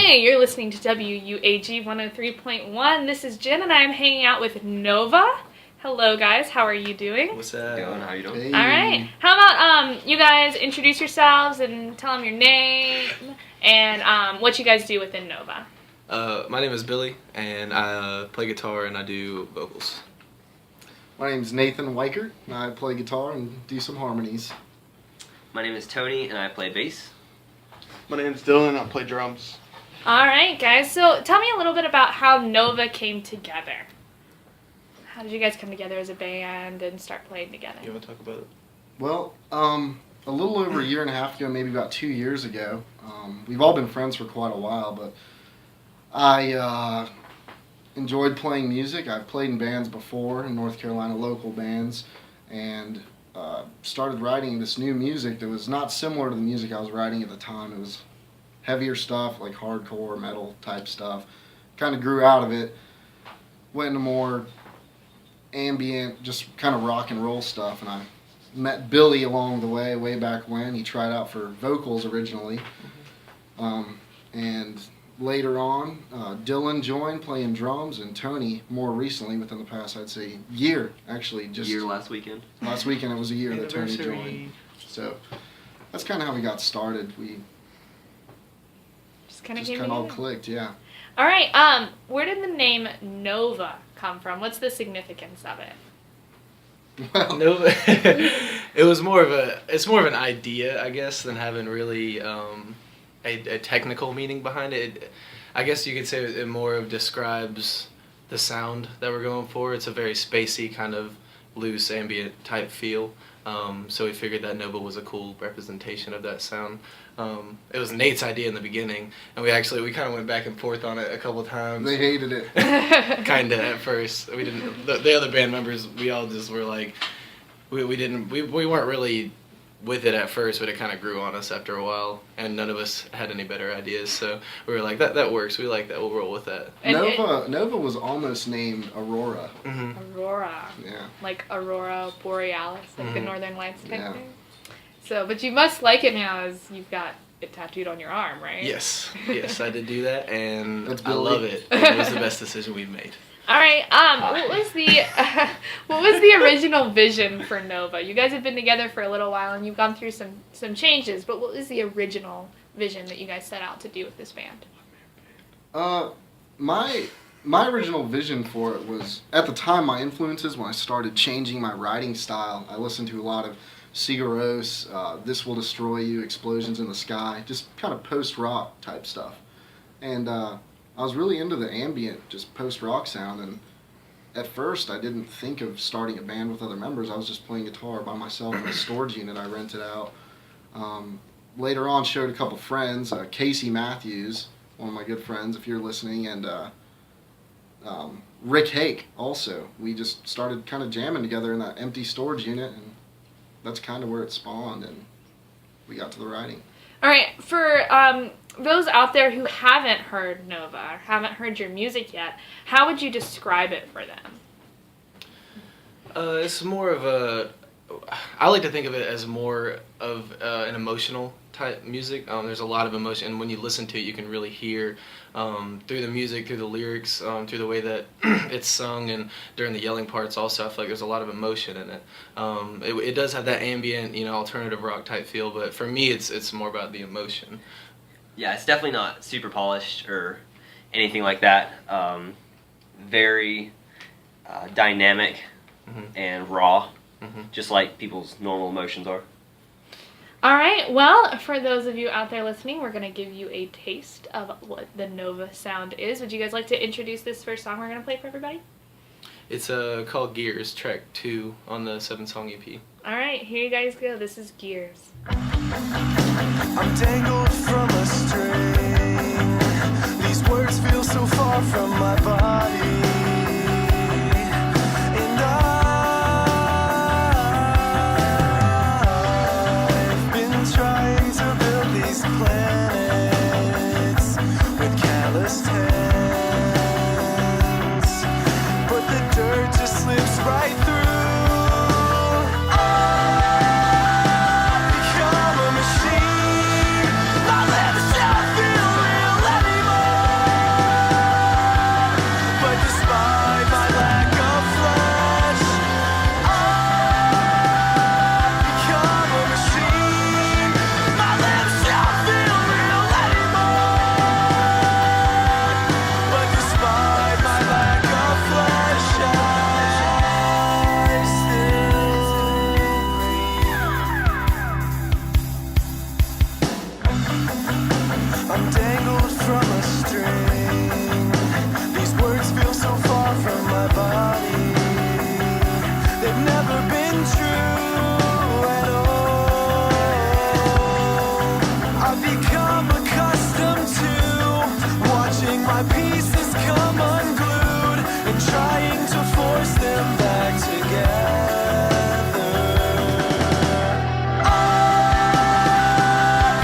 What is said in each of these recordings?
Hey, you're listening to WUAG 103.1. This is Jen, and I'm hanging out with Nova. Hello, guys. How are you doing? What's up? How you doing? Hey. All right. How about you guys introduce yourselves and tell them your name and what you guys do within Nova. My name is Billy, and I play guitar and I do vocals. My name's Nathan Weichert, and I play guitar and do some harmonies. My name is Tony, and I play bass. My name's Dylan, I play drums. All right, guys. So tell me a little bit about how Nova came together. How did you guys come together as a band and start playing together? You want to talk about it? Well, a little over a year and a half ago, maybe about 2 years ago, we've all been friends for quite a while, but I enjoyed playing music. I've played in bands before, in North Carolina, local bands, and started writing this new music that was not similar to the music I was writing at the time. It was heavier stuff, like hardcore, metal type stuff. Kind of grew out of it, went into more ambient, just kind of rock and roll stuff, and I met Billy along the way back when. He tried out for vocals originally, and later on, Dylan joined playing drums, and Tony more recently, within the past, I'd say, year, actually. Just last weekend. Last weekend it was a year that Tony joined. So that's kind of how we got started. We Just kind of all clicked, yeah. All right. Where did the name Nova come from? What's the significance of it? Well, Nova. It's more of an idea, I guess, than having really a technical meaning behind it. I guess you could say it more of describes the sound that we're going for. It's a very spacey, kind of loose, ambient type feel. So we figured that Nova was a cool representation of that sound. It was Nate's idea in the beginning, and we kind of went back and forth on it a couple times. they hated it. Kind of at first. We didn't. The other band members, we all just were like, we weren't really with it at first, but it kind of grew on us after a while, and none of us had any better ideas. So we were like, that works. We like that. We'll roll with that. Nova was almost named Aurora. Mm-hmm. Aurora. Yeah. Like Aurora Borealis, like the Northern Lights type Yeah. thing. So, but you must like it now as you've got it tattooed on your arm, right? Yes, I did do that, and That's I love it. It was the best decision we've made. All right. What was the original vision for Nova? You guys have been together for a little while, and you've gone through some changes. But what was the original vision that you guys set out to do with this band? My original vision for it was, at the time, my influences when I started changing my writing style. I listened to a lot of Sigur Rós, This Will Destroy You, Explosions in the Sky, just kind of post-rock type stuff. And I was really into the ambient, just post-rock sound, and at first I didn't think of starting a band with other members. I was just playing guitar by myself in a storage unit I rented out. Later on, showed a couple friends, Casey Matthews, one of my good friends, if you're listening, and Rick Hake also. We just started kind of jamming together in that empty storage unit, and that's kind of where it spawned, and we got to the writing. All right. For those out there who haven't heard Nova, or haven't heard your music yet, how would you describe it for them? It's more of a. I like to think of it as more of an emotional type music. There's a lot of emotion, and when you listen to it, you can really hear through the music, through the lyrics, through the way that it's sung, and during the yelling parts. Also, I feel like there's a lot of emotion in it. It does have that ambient, alternative rock type feel, but for me, it's more about the emotion. Yeah, it's definitely not super polished or anything like that. Very dynamic and raw, just like people's normal emotions are. All right. Well, for those of you out there listening, we're going to give you a taste of what the Nova sound is. Would you guys like to introduce this first song we're going to play for everybody? It's called Gears, track 2 on the 7-song EP. All right. Here you guys go. This is Gears. I'm tangled from a string. These words feel so far from my body. And I've been trying to build these planets with calloused hands, but the dirt just slips right through. I've become a machine. My lips feel pulled from a string. These words feel so far from my body. They've never been true at all. I've become accustomed to watching my pieces come unglued and trying to force them back together. I've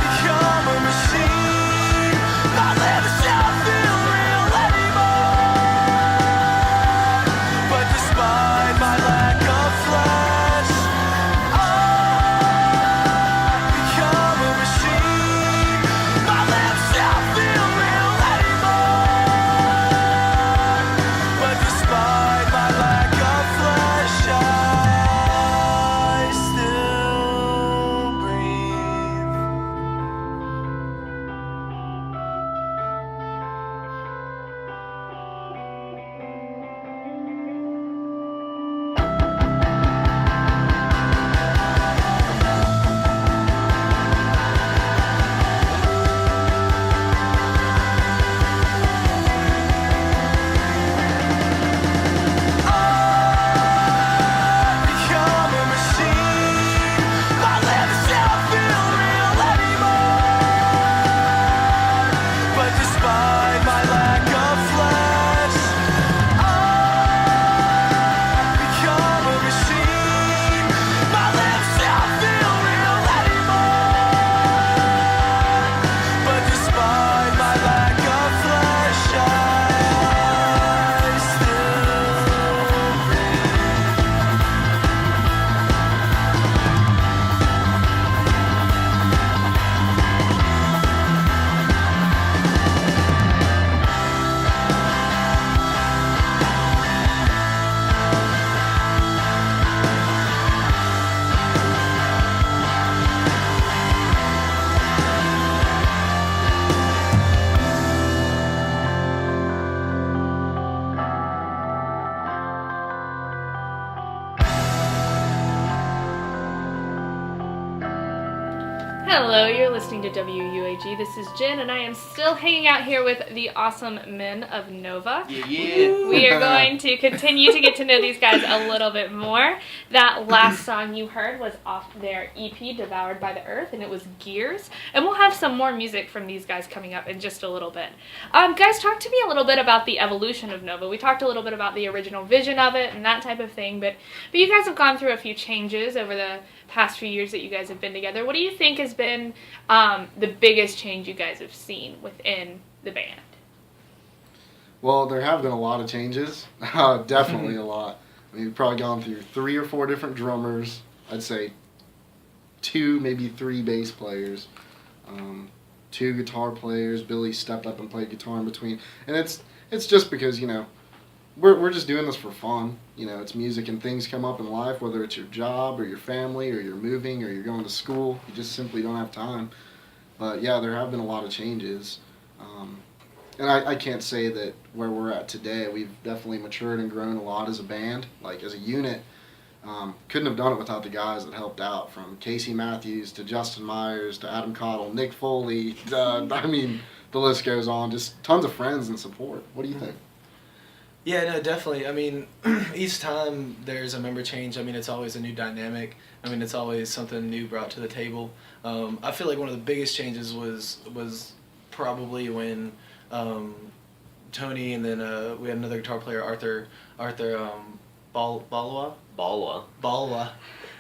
become a machine. My lips don't feel real anymore. But despite my lack of flesh, I've become a machine. My lips don't feel real anymore. But despite my lack of flesh, I still breathe. Become a machine. My lips don't feel real anymore. But despite my lack of flesh, I've become a machine. My lips don't feel real anymore. But despite my lack of flesh, I still breathe. Hello, you're listening to WUAG. This is Jen, and I am still hanging out here with the awesome men of Nova. Yeah. We are going to continue to get to know these guys a little bit more. That last song you heard was off their EP, Devoured by the Earth, and it was Gears. And we'll have some more music from these guys coming up in just a little bit. Guys, talk to me a little bit about the evolution of Nova. We talked a little bit about the original vision of it and that type of thing, but you guys have gone through a few changes over the past few years that you guys have been together. What do you think has been the biggest change you guys have seen within the band? Well, there have been a lot of changes. Definitely a lot. I mean, we've probably gone through 3 or 4 different drummers. I'd say 2, maybe 3 bass players, 2 guitar players. Billy stepped up and played guitar in between. And it's just because, you know, we're just doing this for fun. You know, it's music and things come up in life, whether it's your job or your family or you're moving or you're going to school. You just simply don't have time. But yeah, there have been a lot of changes. And I can't say that where we're at today, we've definitely matured and grown a lot as a band, like as a unit. Couldn't have done it without the guys that helped out, from Casey Matthews to Justin Myers to Adam Cottle, Nick Foley. I mean, the list goes on. Just tons of friends and support. What do you think? Yeah, no, definitely. I mean, each time there's a member change, I mean, it's always a new dynamic. I mean, it's always something new brought to the table. I feel like one of the biggest changes was probably when Tony and then we had another guitar player, Arthur Balwa.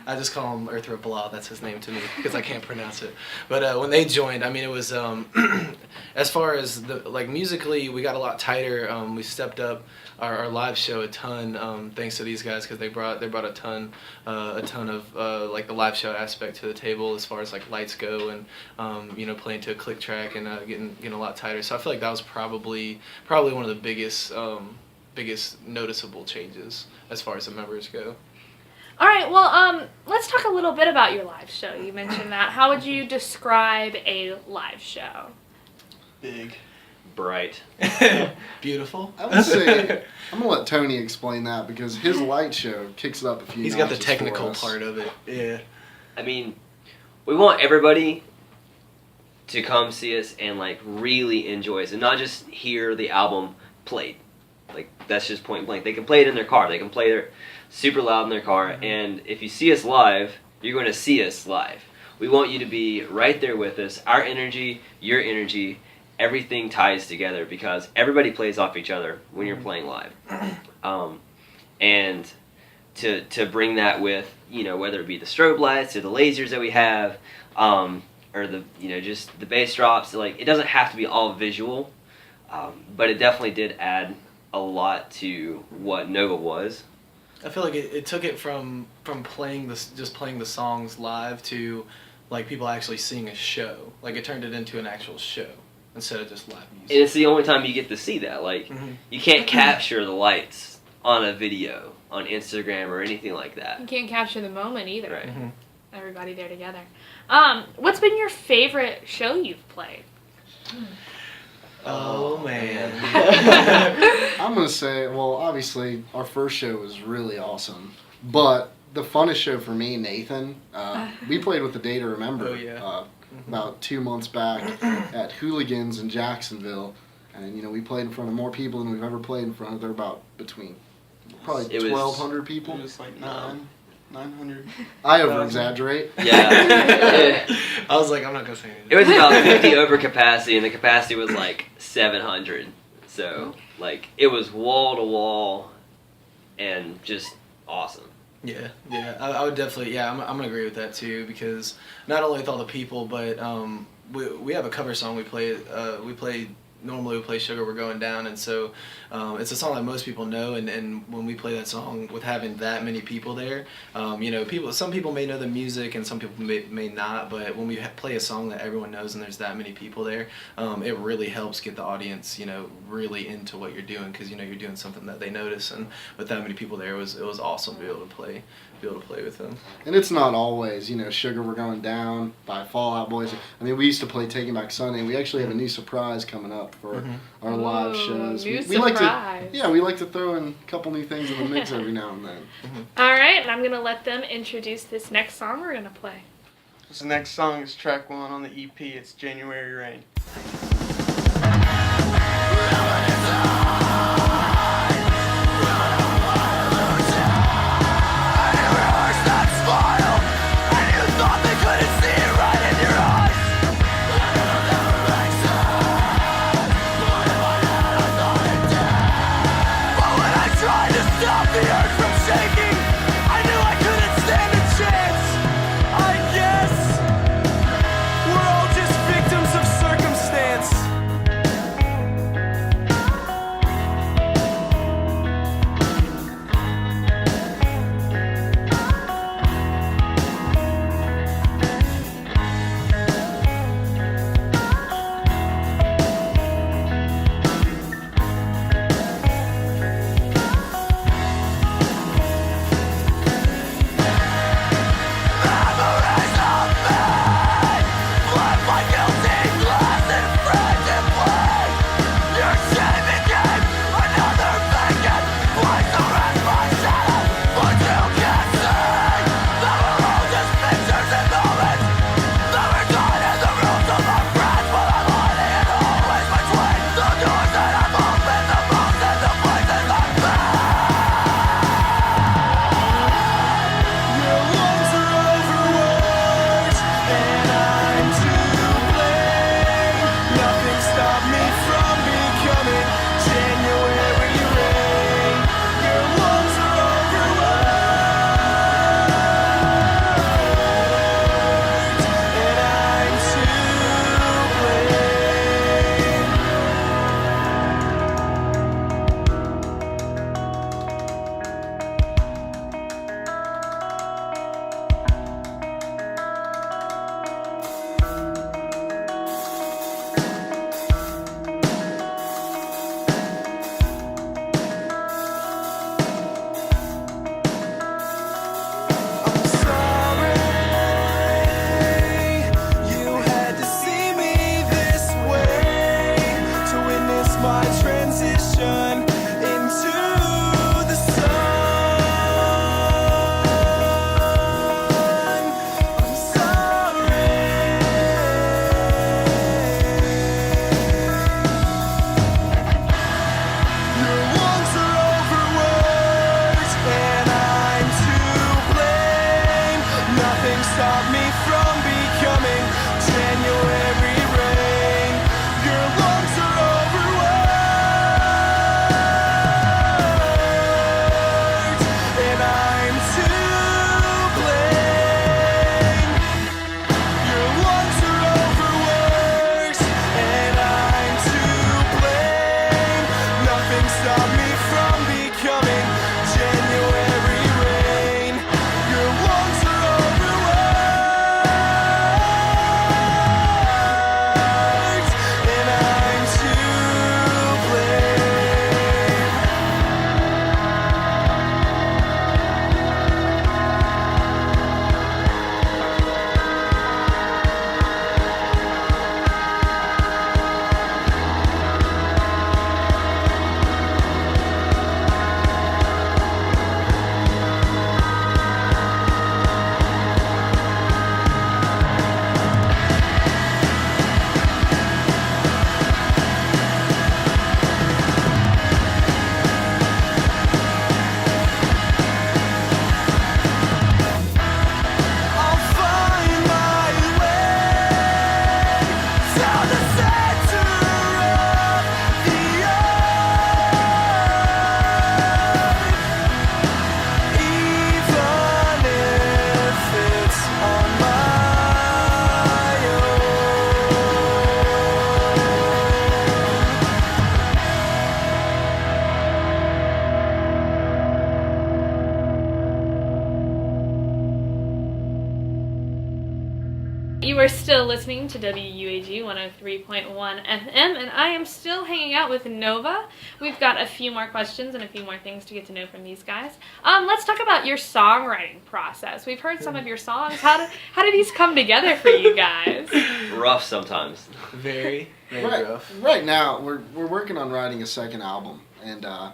I just call him Arthur Bala. That's his name to me because I can't pronounce it. But when they joined, I mean, it was as far as musically, we got a lot tighter. We stepped up our live show a ton thanks to these guys, because they brought a ton of like the live show aspect to the table as far as like lights go, and playing to a click track and getting a lot tighter. So I feel like that was probably one of the biggest noticeable changes as far as the members go. All right, well, let's talk a little bit about your live show. You mentioned that. How would you describe a live show? Big. Bright. Beautiful. I would say, I'm going to let Tony explain that, because his light show kicks it up a few He's notches got the technical for us. part of it. Yeah. I mean, we want everybody to come see us and like really enjoy us and not just hear the album played. Like that's just point blank. They can play it in their car. They can play it super loud in their car. And if you see us live, you're going to see us live. We want you to be right there with us. Our energy, your energy, everything ties together because everybody plays off each other when you're playing live. And to bring that with, you know, whether it be the strobe lights or the lasers that we have, or the, you know, just the bass drops, like it doesn't have to be all visual, but it definitely did add a lot to what Nova was. I feel like it took it from playing just playing the songs live to like people actually seeing a show. Like it turned it into an actual show instead of just live music. And it's the only time you get to see that. Like you can't capture the lights on a video on Instagram or anything like that. You can't capture the moment either. Right. Everybody there together. What's been your favorite show you've played? Oh man. I'm gonna say, well, obviously our first show was really awesome, but the funnest show for me, Nathan, we played with the Day to Remember. Oh, yeah. About 2 months back at Hooligans in Jacksonville, and you know we played in front of more people than we've ever played in front of. They're about between probably It was- 1,200 people. It was like 900. I over exaggerate. Yeah. I was like, I'm not gonna say anything. It was about 50 over capacity, and the capacity was like 700. So, like, it was wall to wall and just awesome. Yeah, I would definitely, I'm gonna agree with that too, because not only with all the people, but we have a cover song we play. Normally we play Sugar We're Going Down, and so it's a song that most people know, and when we play that song with having that many people there, you know, some people may know the music and some people may not, but when we play a song that everyone knows and there's that many people there, it really helps get the audience, you know, really into what you're doing, because you know you're doing something that they notice, and with that many people there, it was awesome to be able to play with them. And it's not always, you know, Sugar We're Going Down by Fall Out Boys. I mean, we used to play Taking Back Sunday, and we actually have a new surprise coming up for our live shows. New we like surprise. we like to throw in a couple new things in the mix every now and then. All right, and I'm going to let them introduce this next song we're going to play. This next song is track 1 on the EP. It's January Rain. We're all just victims of circumstance. still listening to WUAG 103.1 FM, and I am still hanging out with Nova. We've got a few more questions and a few more things to get to know from these guys. Let's talk about your songwriting process. We've heard some of your songs. How do these come together for you guys? Rough sometimes. Very rough. Right now, we're working on writing a second album, and the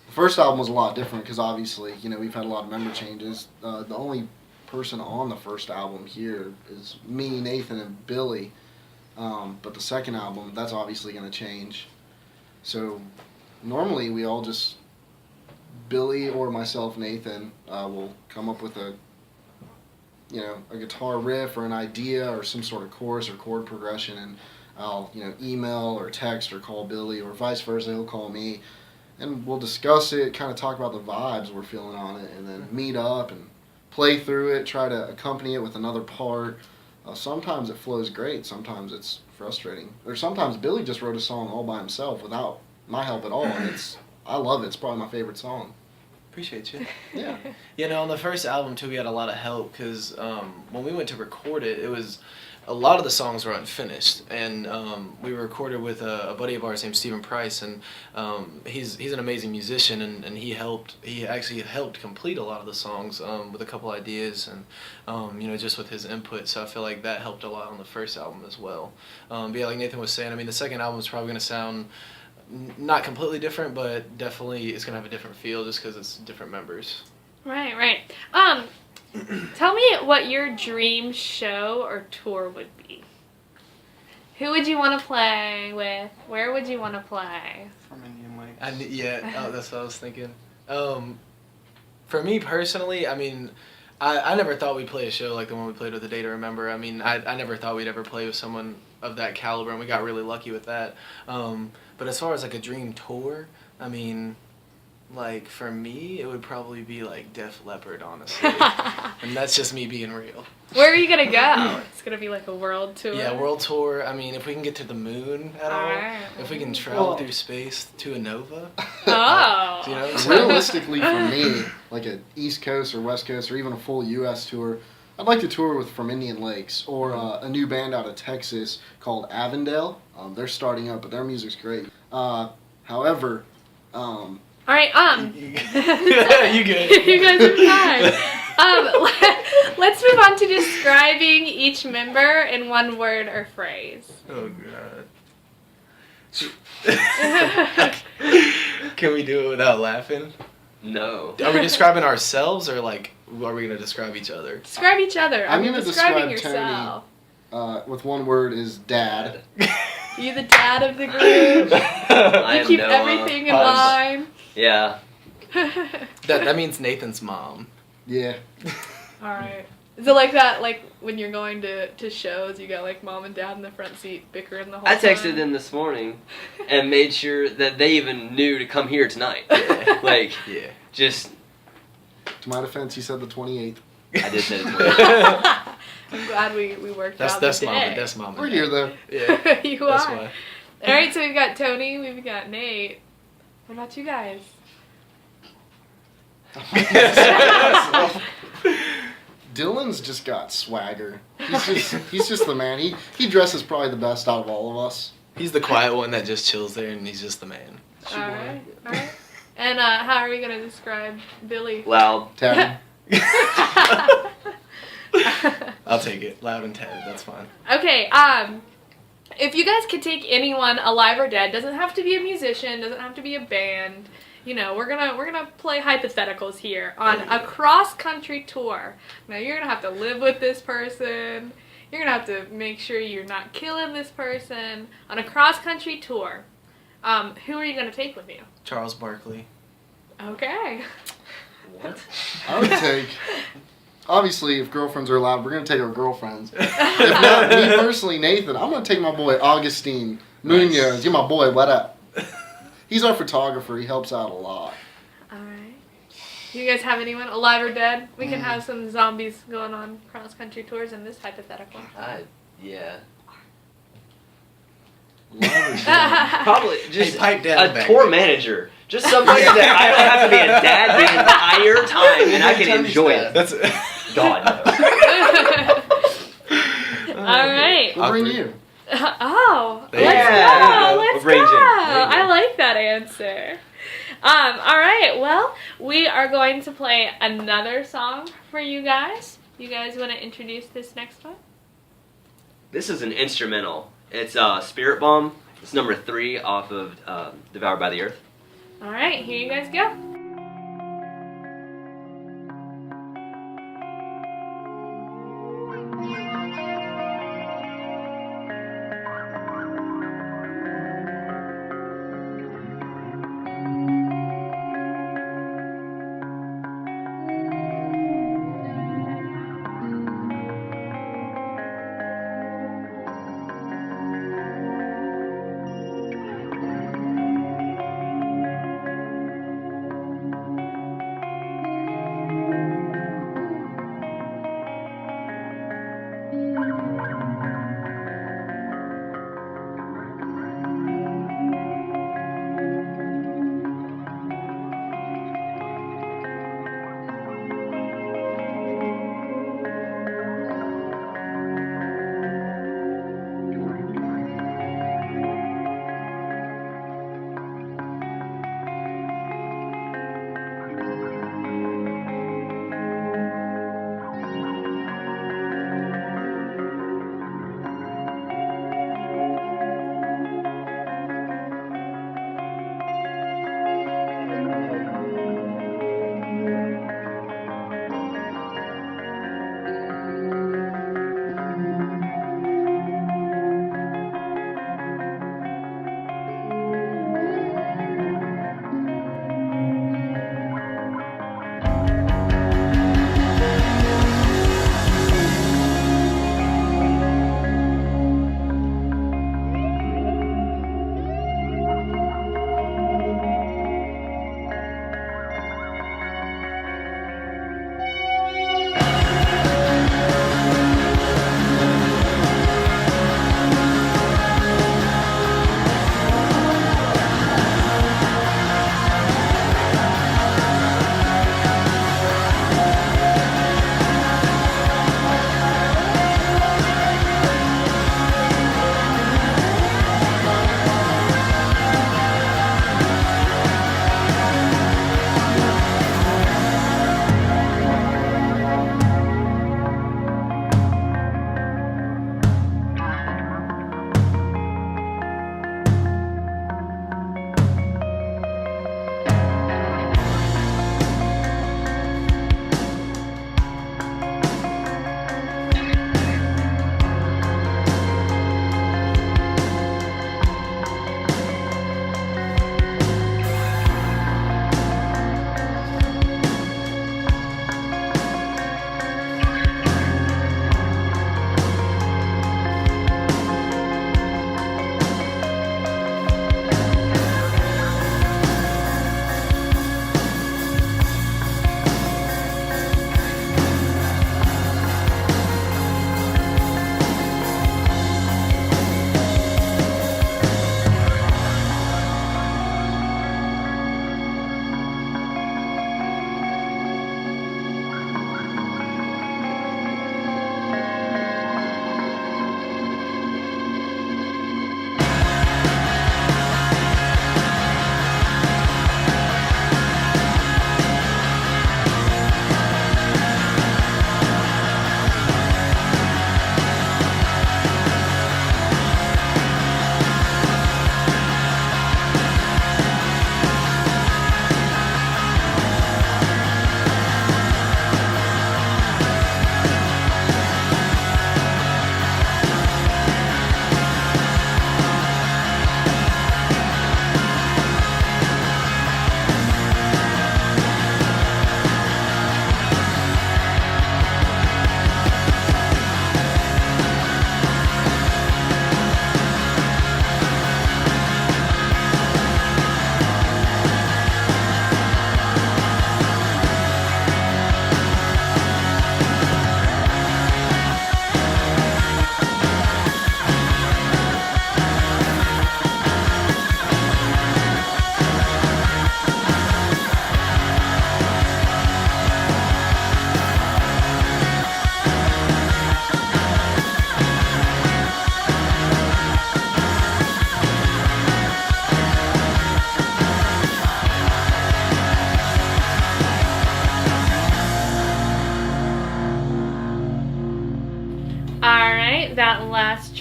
first album was a lot different because obviously, we've had a lot of member changes. The only person on the first album here is me, Nathan, and Billy. But the second album, that's obviously going to change. So normally we all just, Billy or myself, Nathan, will come up with a guitar riff or an idea or some sort of chorus or chord progression, and I'll email or text or call Billy, or vice versa, he'll call me, and we'll discuss it, kind of talk about the vibes we're feeling on it, and then meet up and play through it, try to accompany it with another part. Sometimes it flows great, sometimes it's frustrating. Or sometimes Billy just wrote a song all by himself without my help at all, and I love it. It's probably my favorite song. Appreciate you. Yeah. On the first album too, we had a lot of help because when we went to record it, a lot of the songs were unfinished, and we recorded with a buddy of ours named Stephen Price, and he's an amazing musician, and he actually helped complete a lot of the songs with a couple ideas, and just with his input. So I feel like that helped a lot on the first album as well. But yeah, like Nathan was saying, the second album is probably going to sound not completely different, but definitely it's going to have a different feel just because it's different members. Right. Tell me what your dream show or tour would be. Who would you want to play with? Where would you want to play? From Indian Lakes. That's what I was thinking. For me personally, I never thought we'd play a show like the one we played with The Day to Remember. I never thought we'd ever play with someone of that caliber, and we got really lucky with that. But as far as like a dream tour, like for me, it would probably be like Def Leppard, honestly. And that's just me being real. Where are you gonna go? It's gonna be like a world tour. Yeah, world tour. If we can get to the moon at all, if we can travel through space to a nova. Oh. You know what I'm saying? Realistically, for me, like an East Coast or West Coast or even a full U.S. tour, I'd like to tour with From Indian Lakes or a new band out of Texas called Avondale. They're starting up, but their music's great. However, all right, You good. you guys are fine. Let's move on to describing each member in one word or phrase. Oh god. Can we do it without laughing? No. Are we describing ourselves, or like are we gonna describe each other? Describe each other. I'm You're gonna describing describe yourself. with one word is dad. You the dad of the group. I You am keep Noah. everything in line. Yeah. That means Nathan's mom. Yeah. Alright. Is it like that, like when you're going to shows, you got like mom and dad in the front seat bickering the whole I time? texted them this morning and made sure that they even knew to come here tonight. Yeah. Just, To my defense, he said the 28th. I did say it to them. I'm glad we worked out That's the mom. day. That's mom. We're here though. Yeah. You That's are. why. Alright, so we've got Tony, we've got Nate. What about you guys? Dylan's just got swagger. He's just the man. He dresses probably the best out of all of us. He's the quiet one that just chills there, and he's just the man. Alright. And how are we going to describe Billy? Loud. Tabby. I'll take it. Loud and tatted. That's fine. Okay, if you guys could take anyone, alive or dead, doesn't have to be a musician, doesn't have to be a band. We're gonna play hypotheticals here on a cross-country tour. Now you're gonna have to live with this person. You're gonna have to make sure you're not killing this person on a cross-country tour. Who are you gonna take with you? Charles Barkley. Okay. What? I would take. Obviously, if girlfriends are allowed, we're gonna take our girlfriends. If not, me personally, Nathan, I'm gonna take my boy Augustine Munoz. Nice. You're my boy. What up? He's our photographer. He helps out a lot. Alright. Do you guys have anyone, alive or dead? We can have some zombies going on cross-country tours in this hypothetical. Yeah. Probably just pipe down a back tour there. manager. Just somebody that I don't have to be a dad the entire time and I can enjoy it. That's God, no. All right. We'll bring you. Oh, There you let's go. go. Let's We'll bring go. Jen. There you go. I like that answer. All right. Well, we are going to play another song for you guys. You guys want to introduce this next one? This is an instrumental. It's Spirit Bomb. It's number 3 off of Devoured by the Earth. All right. Here you guys go.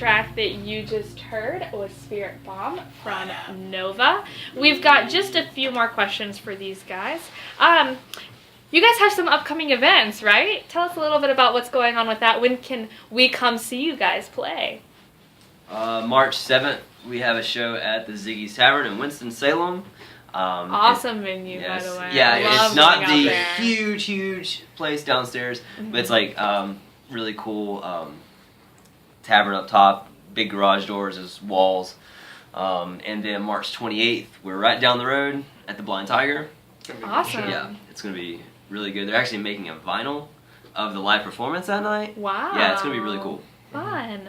track that you just heard was Spirit Bomb from Nova. We've got just a few more questions for these guys. You guys have some upcoming events, right? Tell us a little bit about what's going on with that. When can we come see you guys play? March 7th, we have a show at the Ziggy's Tavern in Winston-Salem. Awesome venue, Yes. by the way. Yeah, I love it's not being out the there. huge place downstairs, but it's like really cool tavern up top, big garage doors as walls. And then March 28th, we're right down the road at the Blind Tiger. Awesome. Yeah, it's going to be really good. They're actually making a vinyl of the live performance that night. Wow. Yeah, it's going to be really cool. Fun.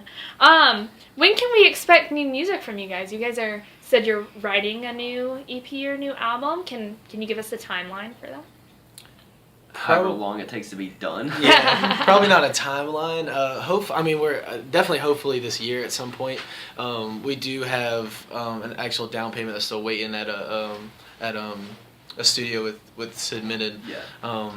When can we expect new music from you guys? You guys said you're writing a new EP or new album. Can you give us a timeline for that? However long it takes to be done. Yeah, probably not a timeline. We're definitely hopefully this year at some point. We do have an actual down payment that's still waiting at a studio with Sid Minted. Yeah.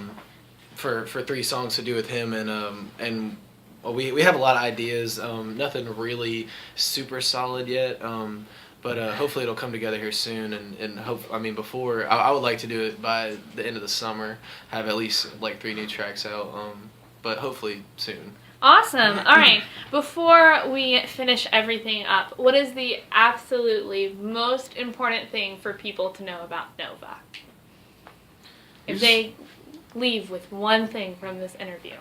For 3 songs to do with him, and we have a lot of ideas. Nothing really super solid yet. But hopefully it'll come together here soon, and I would like to do it by the end of the summer, have at least like 3 new tracks out, but hopefully soon. Awesome. All right. Before we finish everything up, what is the absolutely most important thing for people to know about Nova? If they leave with one thing from this interview,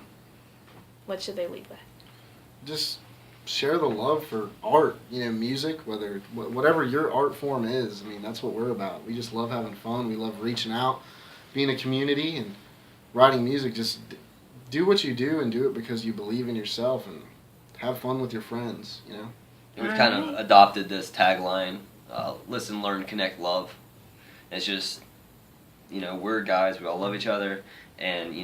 what should they leave with? Just share the love for art, music, whatever your art form is. I mean, that's what we're about. We just love having fun. We love reaching out, being a community, and writing music. Just do what you do and do it because you believe in yourself, and have fun with your friends, And we've kind of adopted this tagline, listen, learn, connect, love. It's just, we're guys, we all love each other, and,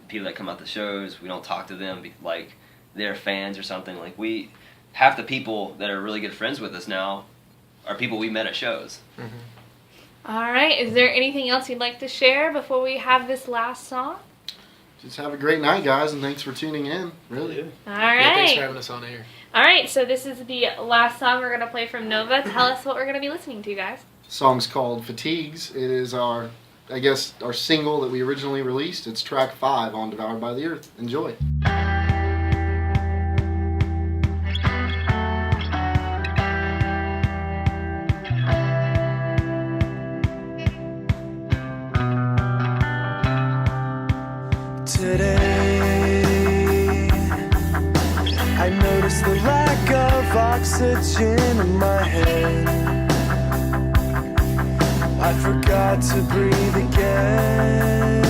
people that come out to shows, we don't talk to them like they're fans or something. Like, half the people that are really good friends with us now are people we met at shows. Mm-hmm. All right. Is there anything else you'd like to share before we have this last song? Just have a great night, guys, and thanks for tuning in. Really. All Yeah, right. thanks for having us on air. All right. So this is the last song we're going to play from Nova. Tell us what we're going to be listening to, guys. The song's called Fatigues. It is our single that we originally released. It's track 5 on Devoured by the Earth. Enjoy. Today, I noticed the lack of oxygen in my head. I forgot to breathe again.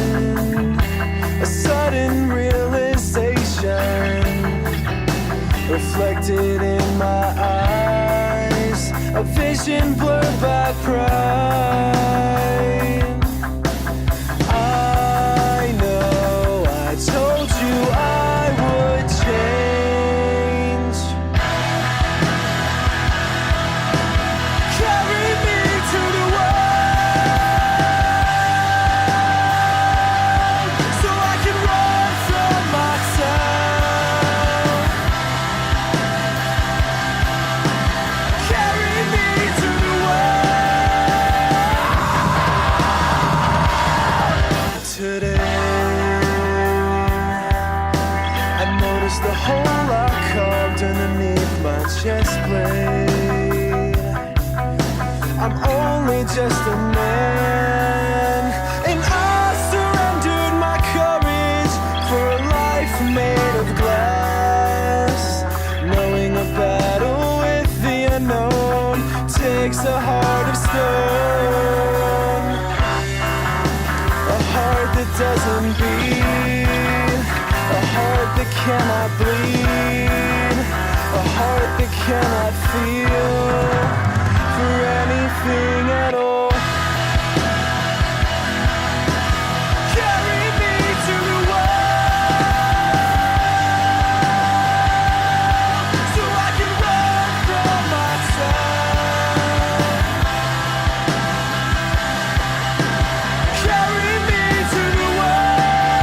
A sudden realization reflected in my eyes. A vision blurred by pride. I know I told you I would change. Carry me to the world, so I can run from myself. Carry me to the world. Today, I noticed the hole I carved underneath my chest plate. I'm only just a man, and I surrendered my courage for a life made of glass. Knowing a battle with the unknown takes a heart of stone. A heart that doesn't beat, a heart that cannot bleed, a heart that cannot feel for anything at all. Carry me to the world, so I can run from myself. Carry me to the world.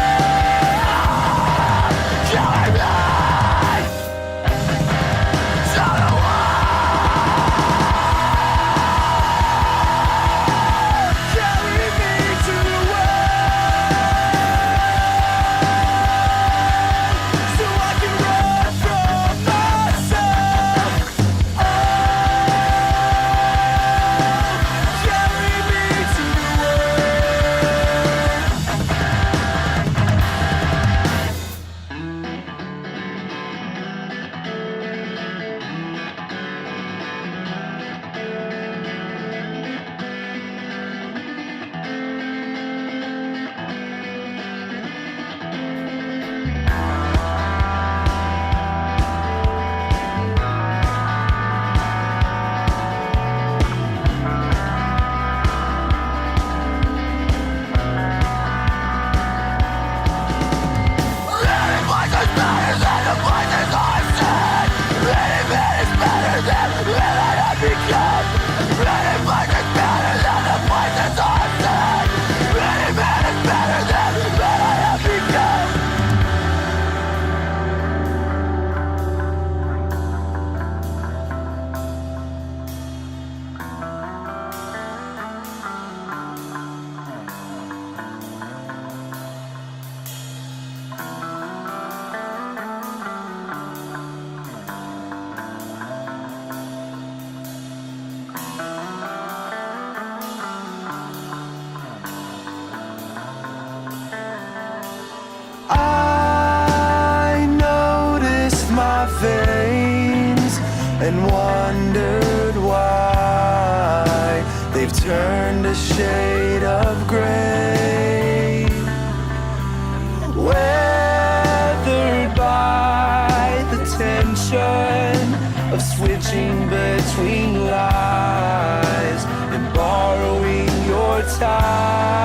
they've turned a shade of gray, weathered by the tension of switching between lies and borrowing your time.